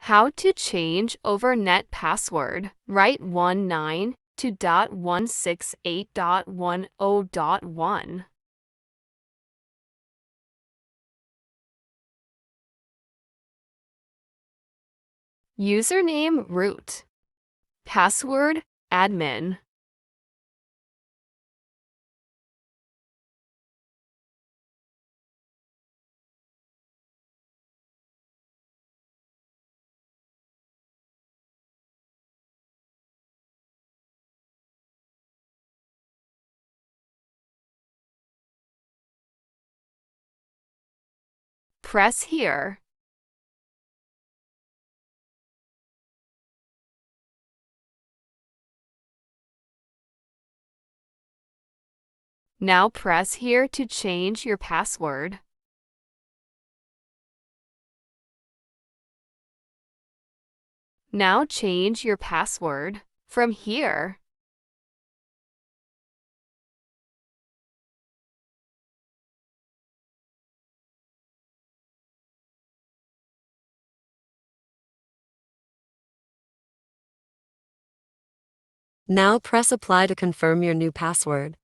How to change overnet password. Write 19.168.10.1. Username root. Password admin. Press here. Now press here to change your password. Now change your password from here. Now press apply to confirm your new password.